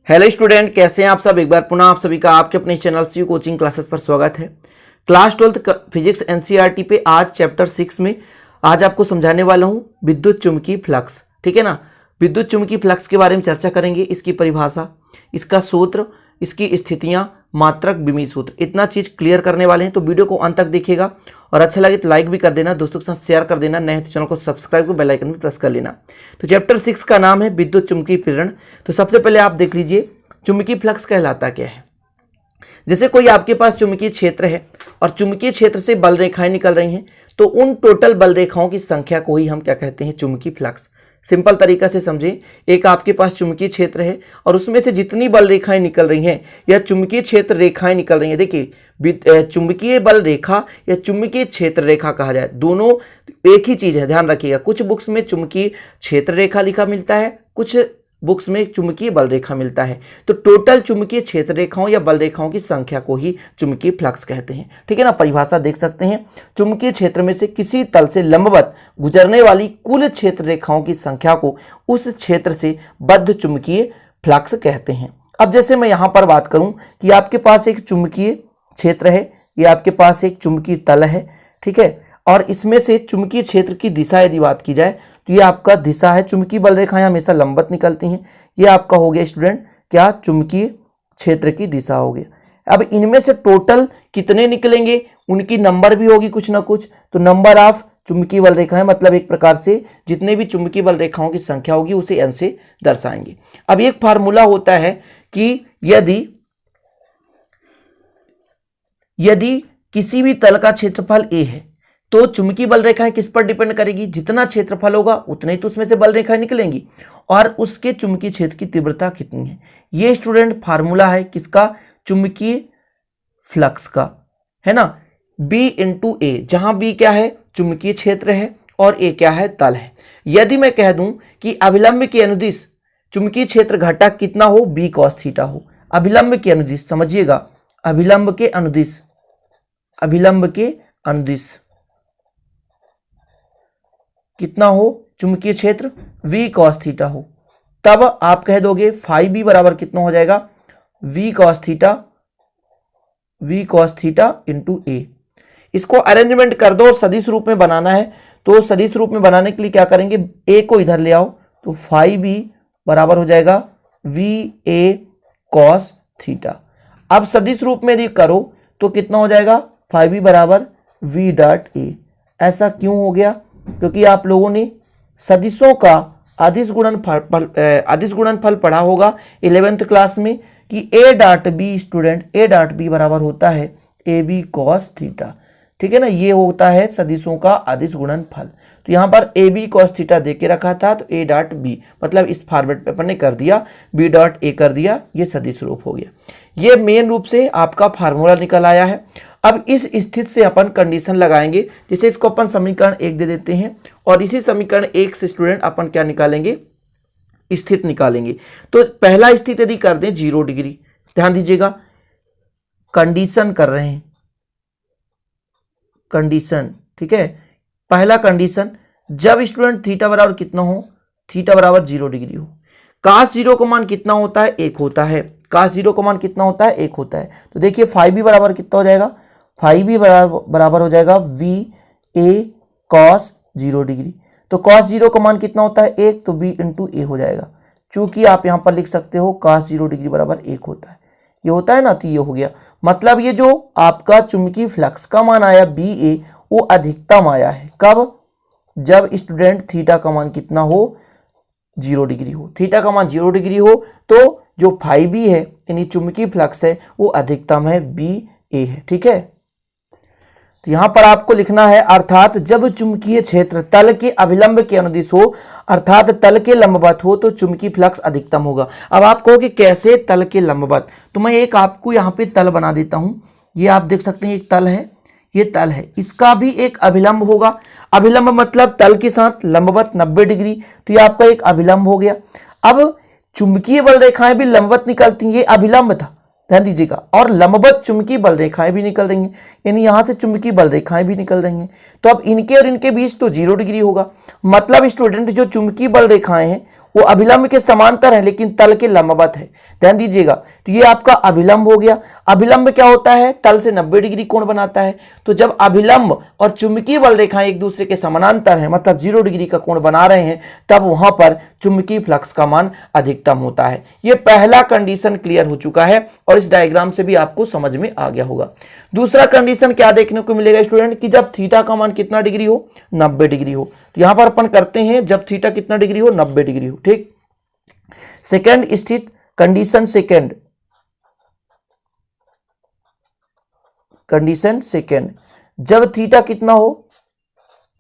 Hello student, कैसे हैं आप सब। एक बार पुनः आप सभी का आपके अपने चैनल सी कोचिंग क्लासेस पर स्वागत है। क्लास 12 फिजिक्स एनसीईआरटी पे आज चैप्टर 6 में आज आपको समझाने वाला हूं विद्युत चुंबकीय फ्लक्स। ठीक है ना। विद्युत चुंबकीय फ्लक्स के बारे में चर्चा करेंगे, इसकी परिभाषा, इसका सूत्र, इसकी स्थितियां, मात्रक, विमीय सूत्र, इतना चीज क्लियर करने वाले हैं। तो वीडियो को अंत तक देखिएगा और अच्छा लगे तो लाइक भी कर देना, दोस्तों के साथ शेयर कर देना, नए तो चैनल को सब्सक्राइब कर बेल आइकन भी प्रेस कर लेना। तो चैप्टर 6 का नाम है विद्युत चुंबकीय प्रेरण। तो सबसे पहले आप देख लीजिए चुंबकीय फ्लक्स कहलाता क्या है। जैसे कोई आपके पास चुंबकीय क्षेत्र है और चुंबकीय क्षेत्र से बल रेखाएं निकल रही हैं, तो उन टोटल बल रेखाओं की संख्या को ही हम क्या कहते हैं, चुंबकीय फ्लक्स। सिंपल तरीका से समझे, एक आपके पास चुंबकीय क्षेत्र है और उसमें से जितनी बल रेखाएं निकल रही हैं या चुंबकीय क्षेत्र रेखाएं निकल रही हैं, देखिए चुंबकीय बल रेखा या चुंबकीय क्षेत्र रेखा कहा जाए, दोनों एक ही चीज है, ध्यान रखिएगा। कुछ बुक्स में चुंबकीय क्षेत्र रेखा लिखा मिलता है, कुछ बुक्स में चुंबकीय बल रेखा मिलता है। तो टोटल चुंबकीय क्षेत्र रेखाओं या बल रेखाओं की संख्या को ही चुंबकीय फ्लक्स कहते हैं। ठीक है ना। परिभाषा देख सकते हैं, चुंबकीय क्षेत्र में से किसी तल से लंबवत गुजरने वाली कुल क्षेत्र रेखाओं की संख्या को उस क्षेत्र से बद्ध चुंबकीय फ्लक्स कहते हैं। अब जैसे मैं यहां पर बात करूं कि आपके पास एक चुंबकीय क्षेत्र है, ये आपके पास एक चुंबकीय तल है, ठीक है, और इसमें से चुंबकीय क्षेत्र की दिशा यदि बात की जाए तो ये आपका दिशा है। चुंबकीय बल रेखाएं हमेशा लंबवत निकलती हैं। ये आपका हो गया स्टूडेंट क्या, चुंबकीय क्षेत्र की दिशा हो गया। अब इनमें से टोटल कितने निकलेंगे, उनकी नंबर भी होगी कुछ ना कुछ। तो नंबर ऑफ चुंबकीय बल रेखाएं, मतलब एक प्रकार से जितने भी चुंबकीय बल रेखाओं की संख्या होगी उसे n से दर्शाएंगे। अब एक फार्मूला होता है कि यदि किसी भी तल का क्षेत्रफल a है तो चुंबकीय बल रेखाएं किस पर डिपेंड करेगी, जितना क्षेत्रफल होगा उतने ही तो उसमें से बल रेखाएं निकलेंगी, और उसके चुंबकीय क्षेत्र की तीव्रता कितनी है। ये स्टूडेंट फार्मूला है किसका, चुंबकीय फ्लक्स का, है ना। B इंटू ए, जहां B क्या है, चुंबकीय क्षेत्र है, और A क्या है, तल है। यदि मैं कह दूं कि अभिलंब के अनुदिश चुंबकीय क्षेत्र घटक कितना हो, B cos थीटा हो। अभिलंब के अनुदिश, समझिएगा, अभिलंब के अनुदिश कितना हो, चुंबकीय क्षेत्र V cos थीटा हो, तब आप कह दोगे फाई बी बराबर कितना हो जाएगा, V cos थीटा इंटू ए। इसको अरेंजमेंट कर दो और सदिश रूप में बनाना है। तो सदिश रूप में बनाने के लिए क्या करेंगे, ए को इधर ले आओ, तो फाई बी बराबर हो जाएगा V a cos थीटा। अब सदिश रूप में यदि करो तो कितना हो जाएगा, फाई बी बराबर V डॉट ए। ऐसा क्यों हो गया, क्योंकि आप लोगों ने सदिशों का अदिश गुणनफल पढ़ा होगा 11th क्लास में कि a dot B, student a dot B बराबर होता है ए बी कॉस थीटा। ठीक है ना, ये होता है सदिशों का अदिश गुणनफल। तो यहां पर ए बी कॉस थीटा दे के रखा था, तो a डॉट बी मतलब इस फॉर्मेट पे अपन ने कर दिया, b डॉट ए कर दिया, ये सदिश रूप हो गया। ये मेन रूप से आपका फार्मूला निकल आया है। अब इस स्थिति से अपन कंडीशन लगाएंगे, जैसे इसको अपन समीकरण 1 दे देते हैं और इसी समीकरण 1 से स्टूडेंट अपन क्या निकालेंगे, स्थिति निकालेंगे। तो पहला स्थिति यदि कर दें 0 डिग्री, ध्यान दीजिएगा, कंडीशन कर रहे हैं, कंडीशन, ठीक है। पहला कंडीशन, जब स्टूडेंट थीटा बराबर कितना हो, थीटा बराबर 0 डिग्री हो। cos 0 का मान कितना होता है, 1 होता है। cos 0 का मान कितना होता है, 1 होता है। तो देखिए फाई बी बराबर कितना हो जाएगा, फाई बी बराबर हो जाएगा V a cos 0 डिग्री। तो cos 0 का मान कितना होता है, 1, तो B इंटू ए हो जाएगा। चूंकि आप यहां पर लिख सकते हो cos 0 डिग्री बराबर 1 होता है, ये होता है ना, तो ये हो गया। मतलब ये जो आपका चुंबकीय फ्लक्स का मान आया BA, वो अधिकतम आया है। कब, जब स्टूडेंट थीटा का मान कितना हो, 0 डिग्री हो। थीटा का मान 0 डिग्री हो तो जो फाई बी है यानी चुंबकीय फ्लक्स है वो अधिकतम है, BA है। ठीक है, तो यहां पर आपको लिखना है, अर्थात जब चुंबकीय क्षेत्र तल के अभिलंब के अनुदिश हो, अर्थात तल के लंबवत हो, तो चुंबकीय फ्लक्स अधिकतम होगा। अब आप कहोगे कैसे तल के लंबवत, तो मैं एक आपको यहाँ पे तल बना देता हूं। ये आप देख सकते हैं, एक तल है, ये तल है, इसका भी एक अभिलंब होगा। अभिलंब मतलब तल के साथ लंबवत 90 डिग्री, तो ये आपका एक अभिलंब हो गया। अब चुंबकीय बल रेखाएं भी लंबवत निकलती हैं, ये अभिलंब था, ध्यान दीजिएगा, और लंबवत चुंबकीय बल रेखाएं भी निकल रही हैं, यानी यहां से चुंबकीय बल रेखाएं भी निकल रही हैं। तो अब इनके और इनके बीच तो 0 डिग्री होगा। मतलब स्टूडेंट जो चुंबकीय बल रेखाएं हैं वो अभिलंब के समांतर है लेकिन तल के लंबवत है। ध्यान दीजिएगा, तो ये आपका अभिलंब हो गया। अभिलंब क्या होता है? तल से 90 डिग्री कोण बनाता है। तो जब अभिलंब और चुंबकीय बल रेखाएं एक दूसरे के समानांतर है, मतलब 0 डिग्री का कोण बना रहे हैं, तब वहां पर चुंबकीय फ्लक्स का मान अधिकतम होता है। ये पहला कंडीशन क्लियर हो चुका है और इस डायग्राम से भी आपको समझ में आ गया होगा। दूसरा कंडीशन क्या देखने को मिलेगा स्टूडेंट, कि जब थीटा का मान कितना डिग्री हो? 90 डिग्री हो। तो यहां पर अपन करते हैं जब थीटा कितना डिग्री हो? 90 डिग्री हो। ठीक। सेकंड स्थित कंडीशन सेकंड, कंडीशन सेकंड, जब थीटा कितना हो?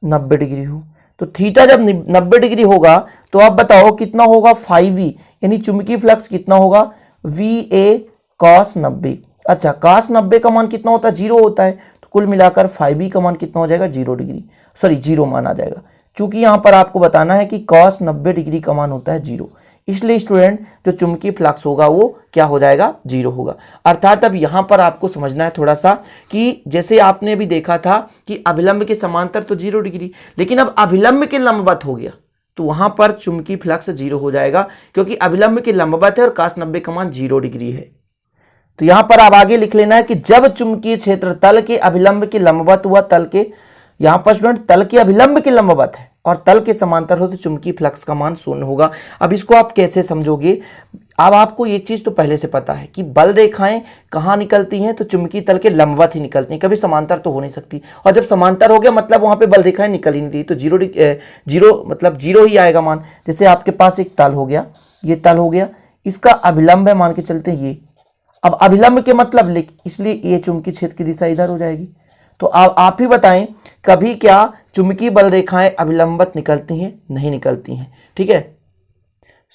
90 डिग्री हो। तो थीटा जब 90 डिग्री होगा तो आप बताओ कितना होगा? 5v, यानी चुंबकीय फ्लक्स कितना होगा? va cos 90। अच्छा, cos 90 का मान कितना होता है? 0 होता है। तो कुल मिलाकर 5v का मान कितना हो जाएगा? 0 डिग्री, सॉरी 0 मान आ जाएगा। चूंकि यहां पर आपको बताना है कि cos 90 डिग्री का मान होता है 0, इसलिए स्टूडेंट जो चुंबकीय फ्लक्स होगा वो क्या हो जाएगा? 0 होगा। अर्थात अब यहां पर आपको समझना है थोड़ा सा कि जैसे आपने भी देखा था कि अभिलंब के समांतर तो 0 डिग्री, लेकिन अब अभिलंब के लंबवत हो गया तो वहां पर चुंबकीय फ्लक्स 0 हो जाएगा, क्योंकि अभिलंब के लंबवत है और cos 90 का मान 0 डिग्री है। तो यहां पर आप आगे लिख लेना है कि जब चुंबकीय क्षेत्र तल के अभिलंब के लंबवत हुआ, तल के, यहां पर स्टूडेंट तल के अभिलंब के लंबवत है और तल के समांतर हो, तो चुंबकीय फ्लक्स का मान 0 होगा। अब इसको आप कैसे समझोगे? अब आपको एक चीज तो पहले से पता है कि बल रेखाएं कहां निकलती हैं? तो चुंबकीय तल के लंबवत ही निकलती हैं, कभी समांतर तो हो नहीं सकती। और जब समांतर हो गया मतलब वहां पे बल रेखाएं निकल ही नहीं रही, तो 0 मतलब 0 ही आएगा मान। जैसे आपके पास एक तल हो गया, ये तल हो गया, इसका अभिलंब है, मान के चलते हैं ये। अब अभिलंब के मतलब लिख, इसलिए ये चुंबकीय क्षेत्र की दिशा इधर हो जाएगी। तो आप ही बताएं, कभी क्या चुंबकीय बल रेखाएं अभिलंबत निकलती हैं? नहीं निकलती हैं। ठीक है,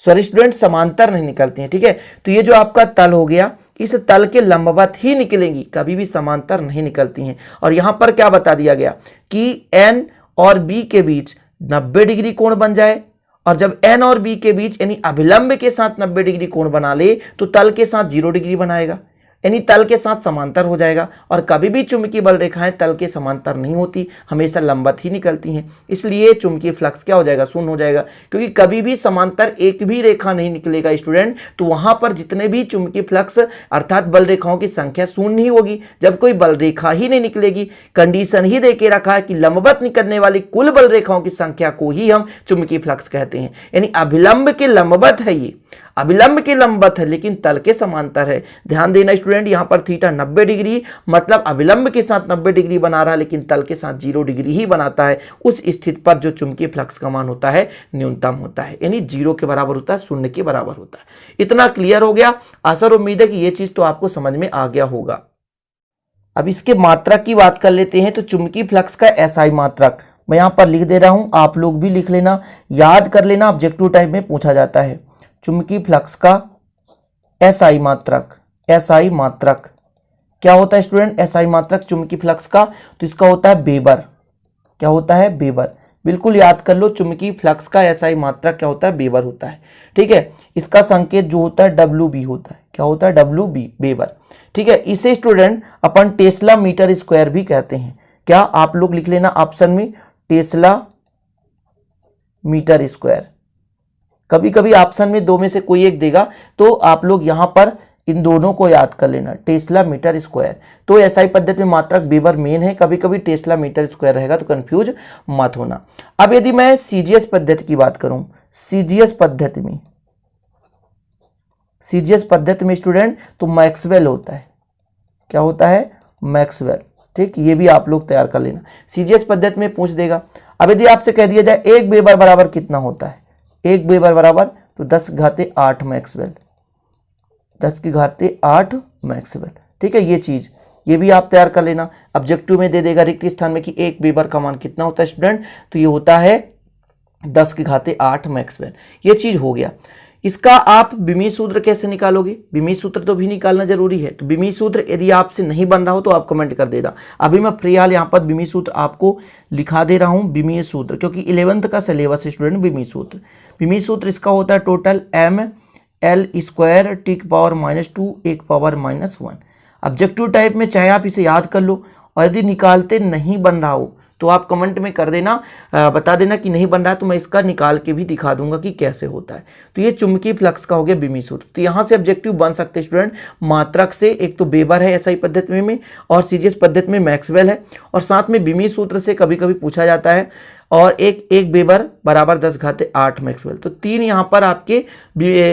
सॉरी स्टूडेंट, समांतर नहीं निकलती हैं। ठीक है, तो ये जो आपका तल हो गया, इस तल के लंबवत ही निकलेंगी, कभी भी समांतर नहीं निकलती हैं। और यहां पर क्या बता दिया गया कि n और b के बीच 90 डिग्री कोण बन जाए, और जब n और b के बीच यानी अभिलंब के साथ 90 डिग्री कोण बना ले तो तल के साथ 0 डिग्री बनाएगा, यानी तल के साथ समांतर हो जाएगा। और कभी भी चुंबकीय बल रेखाएं तल के समांतर नहीं होती, हमेशा लंबवत ही निकलती हैं, इसलिए चुंबकीय फ्लक्स क्या हो जाएगा? 0 हो जाएगा। क्योंकि कभी भी समांतर एक भी रेखा नहीं निकलेगा स्टूडेंट, तो वहां पर जितने भी चुंबकीय फ्लक्स अर्थात बल रेखाओं की संख्या 0 ही होगी। जब कोई बल रेखा ही नहीं निकलेगी, कंडीशन ही देके रखा है कि लंबवत निकलने वाली कुल बल रेखाओं की संख्या को ही हम चुंबकीय फ्लक्स कहते हैं। यानी अभिलंब के लंबवत है, ये अभिलंब के लंबवत है लेकिन तल के समांतर है। ध्यान देना स्टूडेंट, यहां पर थीटा 90 डिग्री मतलब अभिलंब के साथ 90 डिग्री बना रहा है लेकिन तल के साथ 0 डिग्री ही बनाता है। उस स्थिति पर जो चुंबकीय फ्लक्स का मान होता है न्यूनतम होता है, यानी 0 के बराबर होता है, 0 के बराबर होता है। इतना क्लियर हो गया? आशा और उम्मीद है कि यह चीज तो आपको समझ में आ गया होगा। अब इसके मात्रक की बात कर लेते हैं। तो चुंबकीय फ्लक्स का एसआई मात्रक मैं यहां पर लिख दे रहा हूं, आप लोग भी लिख लेना, याद कर लेना, ऑब्जेक्टिव टाइप में पूछा जाता है। चुंबकीय फ्लक्स का एसआई मात्रक, एसआई मात्रक क्या होता है स्टूडेंट? एसआई मात्रक चुंबकीय फ्लक्स का, तो इसका होता है वेबर। क्या होता है? वेबर। बिल्कुल याद कर लो, चुंबकीय फ्लक्स का एसआई मात्रक क्या होता है? वेबर होता है। ठीक है, इसका संकेत जो होता है WB होता है। क्या होता है? WB, weber. ठीक है, इसे स्टूडेंट अपन टेस्ला मीटर स्क्वायर भी कहते हैं। क्या? आप लोग लिख लेना ऑप्शन में, टेस्ला मीटर स्क्वायर। कभी कभी ऑप्शन में 2 में से कोई एक देगा, तो आप लोग यहां पर इन दोनों को याद कर लेना, टेस्ला मीटर स्क्वायर। तो एसआई पद्धति में मात्रक वेबर मेन है, कभी कभी टेस्ला मीटर स्क्वायर रहेगा, तो कंफ्यूज मत होना। अब यदि मैं सीजीएस पद्धति की बात करूं, सीजीएस पद्धति में, सीजीएस पद्धति में स्टूडेंट तो मैक्सवेल होता है। क्या होता है? मैक्सवेल। ठीक, ये भी आप लोग तैयार कर लेना, सीजीएस पद्धति में पूछ देगा। अब यदि आपसे कह दिया जाए 1 वेबर बराबर कितना होता है? 1 वेबर बराबर तो 10⁸ मैक्सवेल, 10⁸ मैक्सवेल। ठीक है, ये चीज ये भी आप तैयार कर लेना। ऑब्जेक्टिव में दे देगा रिक्त स्थान में कि 1 वेबर का मान कितना होता है स्टूडेंट, तो ये होता है 10⁸ मैक्सवेल। ये चीज हो गया। इसका आप बिमी सूत्र कैसे निकालोगे? बिमी सूत्र तो भी निकालना जरूरी है। तो बिमी सूत्र यदि आपसे नहीं बन रहा हो तो आप कमेंट कर देना। अभी मैं फिलहाल यहाँ पर बिमी सूत्र आपको लिखा दे रहा हूँ, बिमी सूत्र, क्योंकि 11th का सिलेबस स्टूडेंट बिमी सूत्र। बिमी सूत्र इसका होता है टोटल ml² (10⁻²) 1 (1). ऑब्जेक्टिव टाइप में चाहे आप इसे याद कर लो, और यदि निकालते नहीं बन रहा हो तो आप कमेंट में कर देना, बता देना कि नहीं बन रहा है, तो मैं इसका निकाल के भी दिखा दूंगा कि कैसे होता है। तो ये चुंबकीय फ्लक्स का हो गया बीमी सूत्र। तो यहाँ से ऑब्जेक्टिव बन सकते हैं स्टूडेंट मात्रक से, एक तो वेबर है एसआई पद्धति में और सीजीएस पद्धति में मैक्सवेल है, और साथ में बीमी सूत्र से कभी कभी पूछा जाता है, और एक वेबर बराबर 10⁸ मैक्सवेल। तो 3 यहाँ पर आपके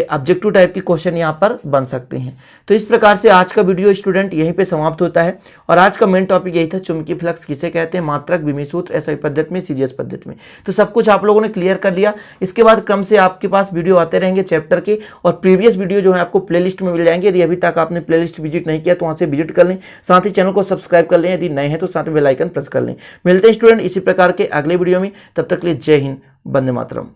ऑब्जेक्टिव टाइप के क्वेश्चन यहाँ पर बन सकते हैं। तो इस प्रकार से आज का वीडियो स्टूडेंट यहीं पे समाप्त होता है, और आज का मेन टॉपिक यही था, चुंबकीय फ्लक्स किसे कहते हैं, मात्रक, बीमी सूत्र, एसआई पद्धति में, सीजीएस पद्धति में। तो सब कुछ आप लोगों ने क्लियर कर लिया। इसके बाद क्रम से आपके पास वीडियो आते रहेंगे चैप्टर के, और प्रीवियस वीडियो जो है आपको प्लेलिस्ट में मिल जाएंगे। यदि अभी तक आपने प्लेलिस्ट विजिट नहीं किया तो वहाँ से विजिट कर लें, साथ ही चैनल को सब्सक्राइब कर लें, यदि नए हैं तो साथ में बेल आइकन प्रेस कर लें। मिलते हैं स्टूडेंट इसी प्रकार के अगले वीडियो में, तब तक के लिए जय हिंद, वंदे मातरम।